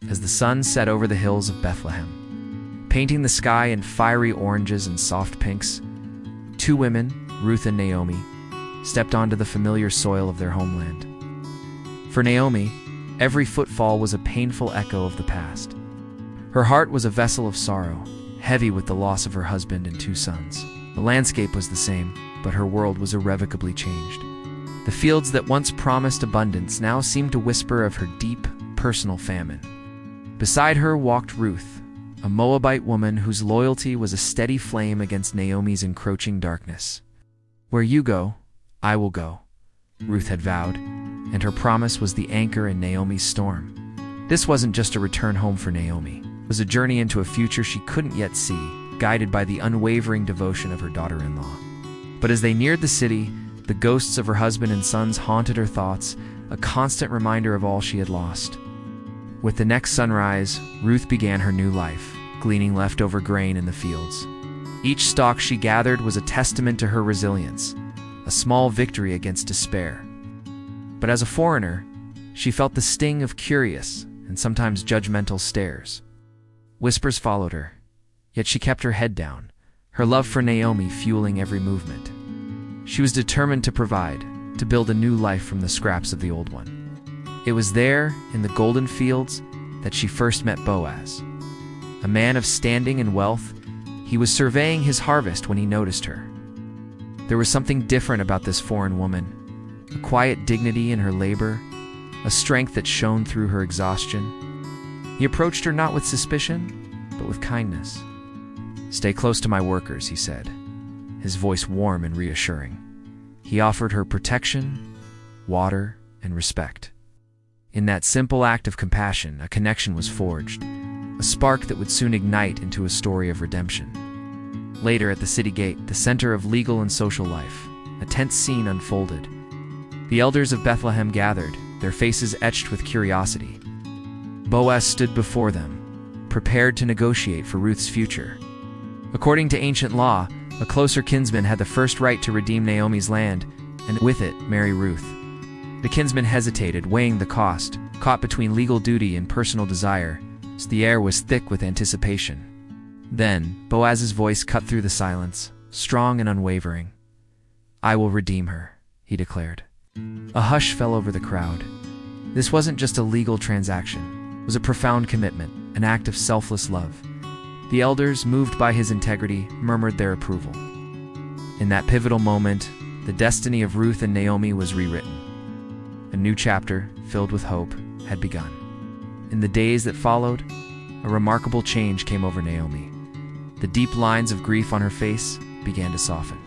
as the sun set over the hills of Bethlehem. Painting the sky in fiery oranges and soft pinks, two women, Ruth and Naomi, stepped onto the familiar soil of their homeland. For Naomi, every footfall was a painful echo of the past. Her heart was a vessel of sorrow, heavy with the loss of her husband and two sons. The landscape was the same, but her world was irrevocably changed. The fields that once promised abundance now seemed to whisper of her deep, personal famine. Beside her walked Ruth, a Moabite woman whose loyalty was a steady flame against Naomi's encroaching darkness. "Where you go, I will go," Ruth had vowed, and her promise was the anchor in Naomi's storm. This wasn't just a return home for Naomi. It was a journey into a future she couldn't yet see, guided by the unwavering devotion of her daughter-in-law. But as they neared the city, the ghosts of her husband and sons haunted her thoughts, a constant reminder of all she had lost. With the next sunrise, Ruth began her new life, gleaning leftover grain in the fields. Each stalk she gathered was a testament to her resilience, a small victory against despair. But as a foreigner, she felt the sting of curious and sometimes judgmental stares. Whispers followed her, yet she kept her head down, her love for Naomi fueling every movement. She was determined to provide, to build a new life from the scraps of the old one. It was there, in the golden fields, that she first met Boaz. A man of standing and wealth, he was surveying his harvest when he noticed her. There was something different about this foreign woman, a quiet dignity in her labor, a strength that shone through her exhaustion. He approached her not with suspicion, but with kindness. "Stay close to my workers," he said, his voice warm and reassuring. He offered her protection, water, and respect. In that simple act of compassion, a connection was forged, a spark that would soon ignite into a story of redemption. Later, at the city gate, the center of legal and social life, a tense scene unfolded. The elders of Bethlehem gathered, their faces etched with curiosity. Boaz stood before them, prepared to negotiate for Ruth's future. According to ancient law, a closer kinsman had the first right to redeem Naomi's land, and with it, marry Ruth. The kinsman hesitated, weighing the cost, caught between legal duty and personal desire, so the air was thick with anticipation. Then, Boaz's voice cut through the silence, strong and unwavering. "I will redeem her," he declared. A hush fell over the crowd. This wasn't just a legal transaction. It was a profound commitment, an act of selfless love. The elders, moved by his integrity, murmured their approval. In that pivotal moment, the destiny of Ruth and Naomi was rewritten. A new chapter, filled with hope, had begun. In the days that followed, a remarkable change came over Naomi. The deep lines of grief on her face began to soften.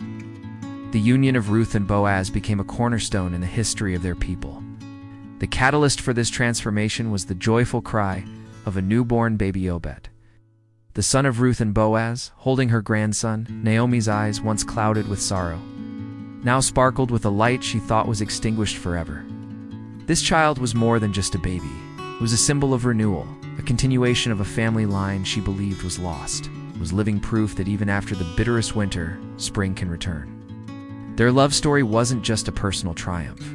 The union of Ruth and Boaz became a cornerstone in the history of their people. The catalyst for this transformation was the joyful cry of a newborn baby Obed. The son of Ruth and Boaz, holding her grandson, Naomi's eyes, once clouded with sorrow, now sparkled with a light she thought was extinguished forever. This child was more than just a baby. It was a symbol of renewal, a continuation of a family line she believed was lost. It was living proof that even after the bitterest winter, spring can return. Their love story wasn't just a personal triumph.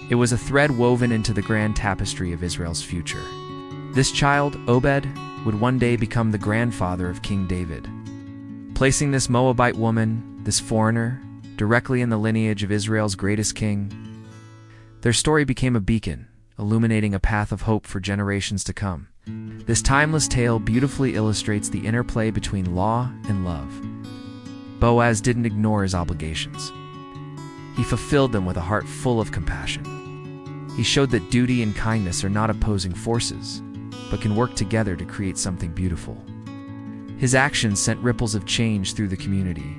It was a thread woven into the grand tapestry of Israel's future. This child, Obed, would one day become the grandfather of King David. Placing this Moabite woman, this foreigner, directly in the lineage of Israel's greatest king, their story became a beacon, illuminating a path of hope for generations to come. This timeless tale beautifully illustrates the interplay between law and love. Boaz didn't ignore his obligations. He fulfilled them with a heart full of compassion. He showed that duty and kindness are not opposing forces, but can work together to create something beautiful. His actions sent ripples of change through the community,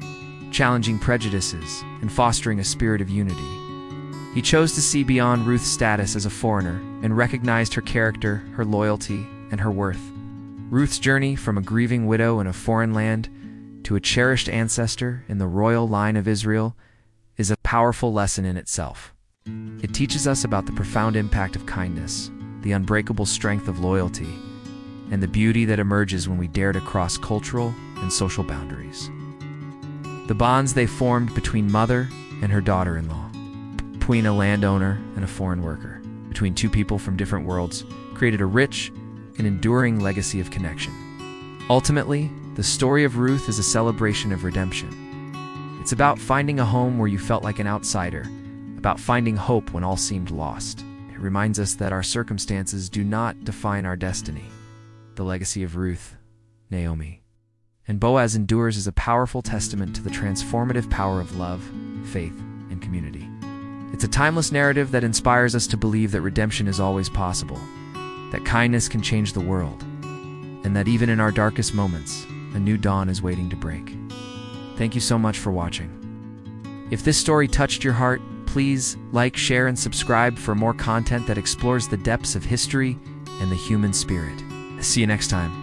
challenging prejudices and fostering a spirit of unity. He chose to see beyond Ruth's status as a foreigner and recognized her character, her loyalty, and her worth. Ruth's journey from a grieving widow in a foreign land to a cherished ancestor in the royal line of Israel is a powerful lesson in itself. It teaches us about the profound impact of kindness, the unbreakable strength of loyalty, and the beauty that emerges when we dare to cross cultural and social boundaries. The bonds they formed between mother and her daughter-in-law, between a landowner and a foreign worker, between two people from different worlds, created a rich, an enduring legacy of connection. Ultimately, the story of Ruth is a celebration of redemption. It's about finding a home where you felt like an outsider, about finding hope when all seemed lost. It reminds us that our circumstances do not define our destiny. The legacy of Ruth, Naomi, and Boaz endures as a powerful testament to the transformative power of love, faith, and community. It's a timeless narrative that inspires us to believe that redemption is always possible, that kindness can change the world, and that even in our darkest moments, a new dawn is waiting to break. Thank you so much for watching. If this story touched your heart, please like, share, and subscribe for more content that explores the depths of history and the human spirit. See you next time.